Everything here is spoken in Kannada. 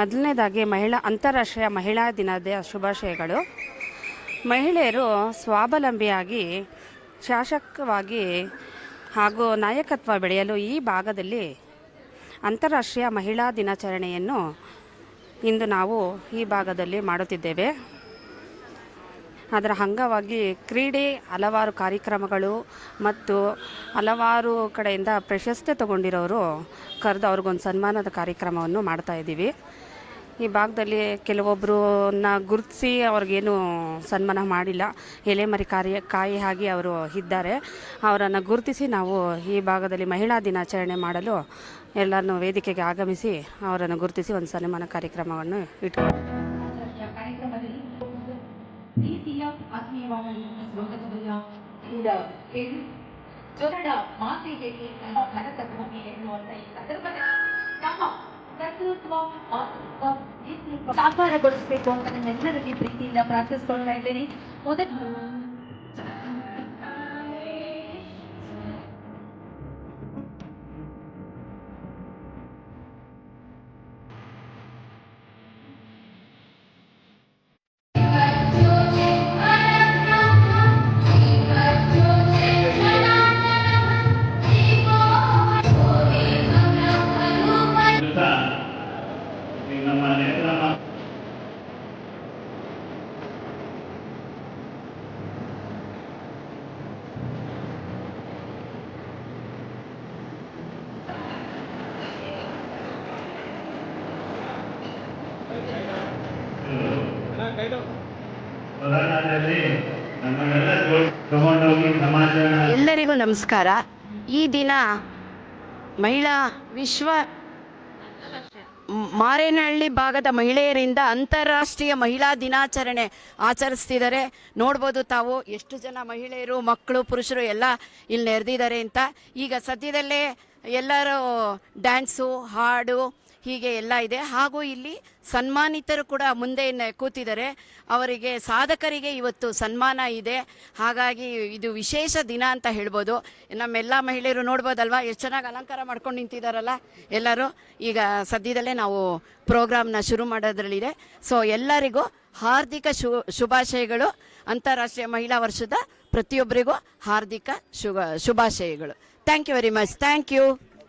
ಮೊದಲನೇದಾಗಿ ಅಂತಾರಾಷ್ಟ್ರೀಯ ಮಹಿಳಾ ದಿನದ ಶುಭಾಶಯಗಳು. ಮಹಿಳೆಯರು ಸ್ವಾವಲಂಬಿಯಾಗಿ ಶಾಸಕವಾಗಿ ಹಾಗೂ ನಾಯಕತ್ವ ಬೆಳೆಯಲು ಈ ಭಾಗದಲ್ಲಿ ಅಂತಾರಾಷ್ಟ್ರೀಯ ಮಹಿಳಾ ದಿನಾಚರಣೆಯನ್ನು ಇಂದು ನಾವು ಈ ಭಾಗದಲ್ಲಿ ಮಾಡುತ್ತಿದ್ದೇವೆ. ಅದರ ಅಂಗವಾಗಿ ಕ್ರೀಡೆ, ಹಲವಾರು ಕಾರ್ಯಕ್ರಮಗಳು ಮತ್ತು ಹಲವಾರು ಕಡೆಯಿಂದ ಪ್ರಶಸ್ತಿ ತಗೊಂಡಿರೋರು ಕರೆದು ಅವ್ರಿಗೊಂದು ಸನ್ಮಾನದ ಕಾರ್ಯಕ್ರಮವನ್ನು ಮಾಡ್ತಾಯಿದ್ದೀವಿ. ಈ ಭಾಗದಲ್ಲಿ ಕೆಲವೊಬ್ಬರನ್ನ ಗುರುತಿಸಿ ಅವ್ರಿಗೇನು ಸನ್ಮಾನ ಮಾಡಿಲ್ಲ, ಎಲೆಮರಿ ಕಾಯಿ ಆಗಿ ಅವರು ಇದ್ದಾರೆ. ಅವರನ್ನು ಗುರುತಿಸಿ ನಾವು ಈ ಭಾಗದಲ್ಲಿ ಮಹಿಳಾ ದಿನಾಚರಣೆ ಮಾಡಲು ಎಲ್ಲರನ್ನೂ ವೇದಿಕೆಗೆ ಆಗಮಿಸಿ ಅವರನ್ನು ಗುರುತಿಸಿ ಒಂದು ಸನ್ಮಾನ ಕಾರ್ಯಕ್ರಮವನ್ನು ಇಟ್ಕೊಂಡು ಪ್ರೀತಿಯ ಆತ್ಮೀಯವಾದ ಸ್ವಾಗತವನ್ನ ಕೂಡ ಹೇಳಿ ಜೊರಡ ಮಾತಿಗೆ ನಮ್ಮ ಭಾರತ ಭೂಮಿ ಎನ್ನುವಂತ ಈ ಸಂದರ್ಭದಲ್ಲಿ ನಮ್ಮ ಕರ್ತೃತ್ವ ಸಾಕಾರಗೊಳಿಸಬೇಕು ಅಂತ ನನ್ನೆಲ್ಲರಲ್ಲಿ ಪ್ರೀತಿಯಿಂದ ಪ್ರಾರ್ಥಿಸ್ಕೊಳ್ತಾ ಇದ್ದೇನೆ. ಎಲ್ಲರಿಗೂ ನಮಸ್ಕಾರ. ಈ ದಿನ ಮಹಿಳಾ ವಿಶ್ವ ಮಾರೇನಹಳ್ಳಿ ಭಾಗದ ಮಹಿಳೆಯರಿಂದ ಅಂತಾರಾಷ್ಟ್ರೀಯ ಮಹಿಳಾ ದಿನಾಚರಣೆ ಆಚರಿಸ್ತಿದ್ದಾರೆ. ನೋಡ್ಬೋದು ತಾವು ಎಷ್ಟು ಜನ ಮಹಿಳೆಯರು, ಮಕ್ಕಳು, ಪುರುಷರು ಎಲ್ಲ ಇಲ್ಲಿ ನೆರೆದಿದ್ದಾರೆ ಅಂತ. ಈಗ ಸದ್ಯದಲ್ಲೇ ಎಲ್ಲರೂ ಡ್ಯಾನ್ಸು, ಹಾಡು ಹೀಗೆ ಎಲ್ಲ ಇದೆ. ಹಾಗೂ ಇಲ್ಲಿ ಸನ್ಮಾನಿತರು ಕೂಡ ಮುಂದೆ ಕೂತಿದ್ದಾರೆ. ಅವರಿಗೆ ಸಾಧಕರಿಗೆ ಇವತ್ತು ಸನ್ಮಾನ ಇದೆ. ಹಾಗಾಗಿ ಇದು ವಿಶೇಷ ದಿನ ಅಂತ ಹೇಳ್ಬೋದು. ನಮ್ಮೆಲ್ಲ ಮಹಿಳೆಯರು ನೋಡ್ಬೋದಲ್ವಾ ಎಷ್ಟು ಚೆನ್ನಾಗಿ ಅಲಂಕಾರ ಮಾಡ್ಕೊಂಡು ನಿಂತಿದ್ದಾರಲ್ಲ ಎಲ್ಲರೂ. ಈಗ ಸದ್ಯದಲ್ಲೇ ನಾವು ಪ್ರೋಗ್ರಾಮ್ನ ಶುರು ಮಾಡೋದ್ರಲ್ಲಿದೆ. ಸೊ ಎಲ್ಲರಿಗೂ ಹಾರ್ದಿಕ ಶುಭಾಶಯಗಳು. ಅಂತಾರಾಷ್ಟ್ರೀಯ ಮಹಿಳಾ ವರ್ಷದ ಪ್ರತಿಯೊಬ್ಬರಿಗೂ ಹಾರ್ದಿಕ ಶುಭಾಶಯಗಳು. Thank you very much. Thank you.